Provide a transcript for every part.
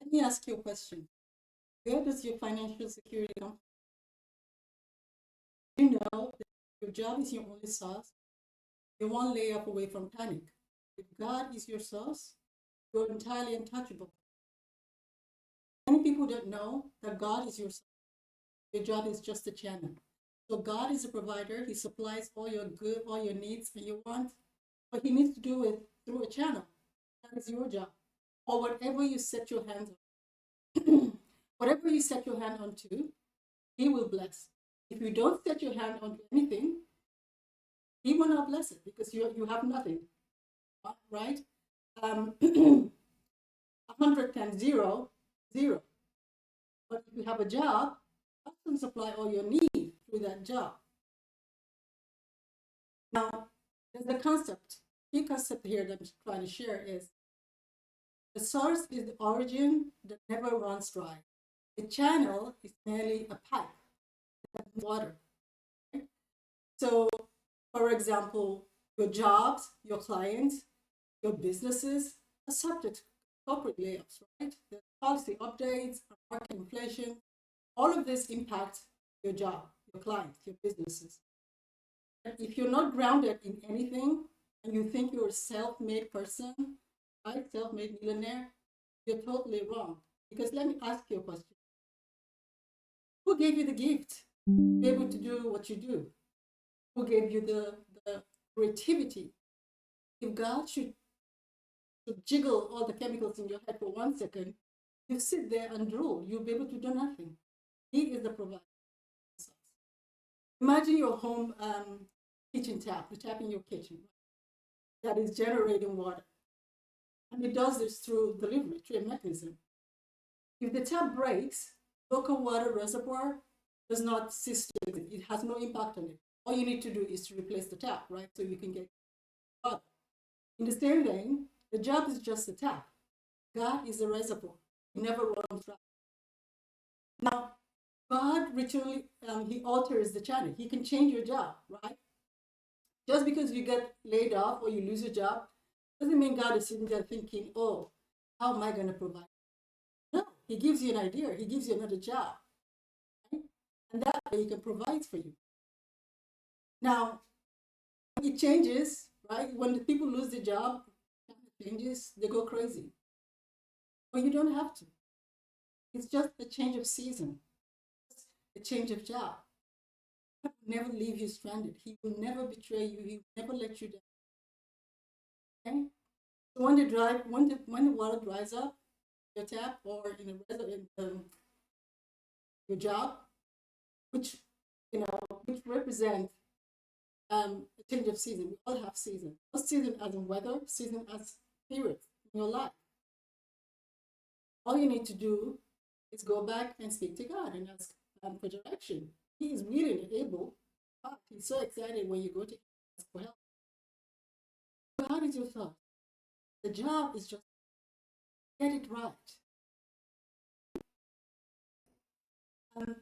Let me ask you a question. Where does your financial security come from? You know that your job is your only source. You're one layoff away from panic. If God is your source, you're entirely untouchable. Many people don't know that God is your source. Your job is just a channel. So God is a provider. He supplies all your good, all your needs and your wants, but He needs to do it through a channel. That is your job. Or whatever you set your hands on. Whatever you set your hand onto, He will bless. If you don't set your hand onto anything, He will not bless it because you have nothing, right? 100 times zero, zero. But if you have a job, that can supply all your needs through that job. Now, there's a concept. Key concept here that I'm trying to share is the source is the origin that never runs dry. The channel is merely a pipe that water. Right? So, for example, your jobs, your clients, your businesses are subject to corporate layoffs, right? The policy updates, market inflation, all of this impacts your job, your clients, your businesses. And if you're not grounded in anything and you think you're a self-made person, right? Self-made millionaire, you're totally wrong. Because let me ask you a question. Who gave you the gift to be able to do what you do? Who gave you the creativity? If God should jiggle all the chemicals in your head for 1 second, you sit there and drool. You'll be able to do nothing. He is the provider. Imagine your home kitchen tap, the tap in your kitchen that is generating water. And it does this through delivery, through a mechanism. If the tap breaks, local water reservoir does not cease to exist. It has no impact on it. All you need to do is to replace the tap, right? So you can get water. In the same vein, the job is just a tap. God is the reservoir. He never runs dry. Now, God ritually, He alters the channel. He can change your job, right? Just because you get laid off or you lose your job doesn't mean God is sitting there thinking, oh, how am I going to provide? No, He gives you an idea. He gives you another job. Right? And that way He can provide for you. Now, it changes, right? When the people lose their job, it changes, they go crazy. But you don't have to. It's just a change of season, a change of job. God will never leave you stranded. He will never betray you. He will never let you down. Okay? So when the water dries up, your tap or in your job, which which represent a change of season. We all have season. Not season as in weather, season as period in your life. All you need to do is go back and speak to God and ask for direction. He is willing and able. He's so excited when you go to ask for help. God is your source. The job is just get it right. Um,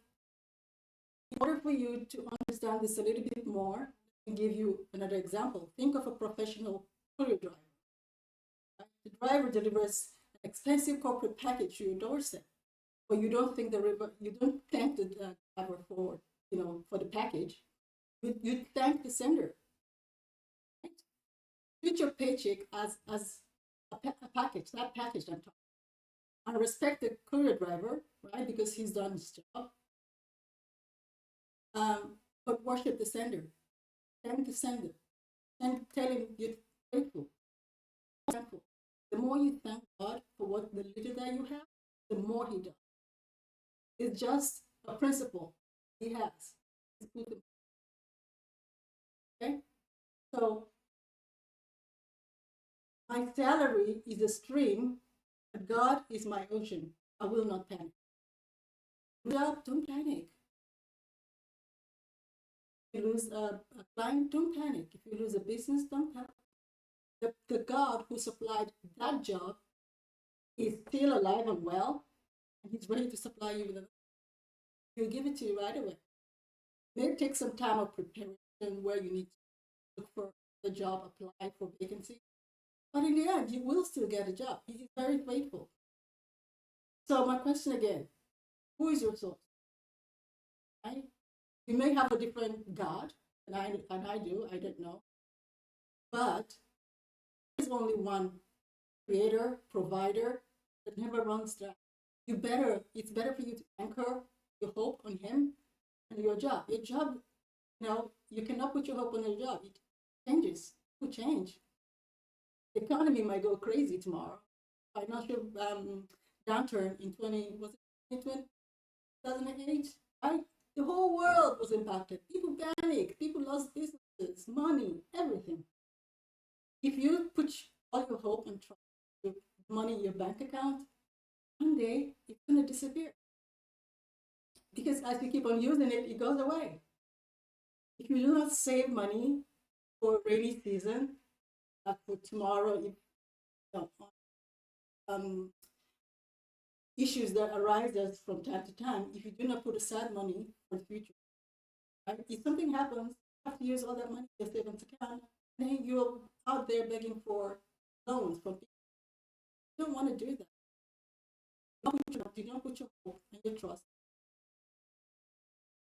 in order for you to understand this a little bit more, I can give you another example. Think of a professional courier driver. Right? The driver delivers an expensive corporate package to your doorstep, but you don't thank the driver for for the package. You thank the sender. Right? Treat your paycheck as a package. That package I'm talking. And respect the courier driver, right? Because he's done his job. But worship the sender. Thank the sender. And tell him you're grateful. Thankful. The more you thank God for what the little that you have, the more He does. It's just a principle He has. Okay? So my salary is a stream, but God is my ocean. I will not panic. Don't panic. If you lose a client, don't panic. If you lose a business, don't panic. The God who supplied that job is still alive and well, and He's ready to supply you with it. He'll give it to you right away. It may take some time of preparation where you need to look for the job, apply for vacancy, but in the end, you will still get a job. He is very faithful. So my question again, who is your source? Right? You may have a different God, and I do, I don't know. But there's only one creator, provider that never runs dry. It's better for you to anchor your hope on him and your job. Your job, you cannot put your hope on your job. It changes. It will change. The economy might go crazy tomorrow. Financial downturn in 2008, right? The whole world was impacted. People panicked. People lost businesses, money, everything. If you put all your hope and trust your money in your bank account, one day it's going to disappear. Because as you keep on using it, it goes away. If you do not save money for rainy season, like for tomorrow, if you know, um, issues that arise from time to time, if you do not put aside money for the future, right? If something happens, you have to use all that money in your savings account, and then you're out there begging for loans from people. You don't want to do that. You don't put your hope and your trust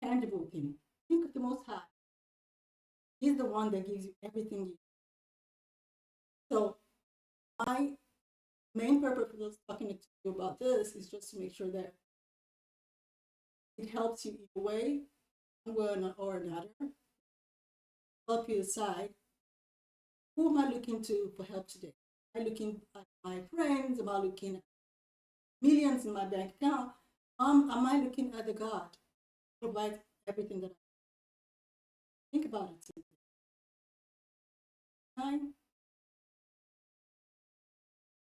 in tangible thing. Think of the Most High. He's the one that gives you everything you need. So my main purpose of talking to you about this is just to make sure that it helps you either way, one way or another, help you decide who am I looking to for help today? Am I looking at my friends? Am I looking at millions in my bank account? Am I looking at the God who provides everything that I think about it? Time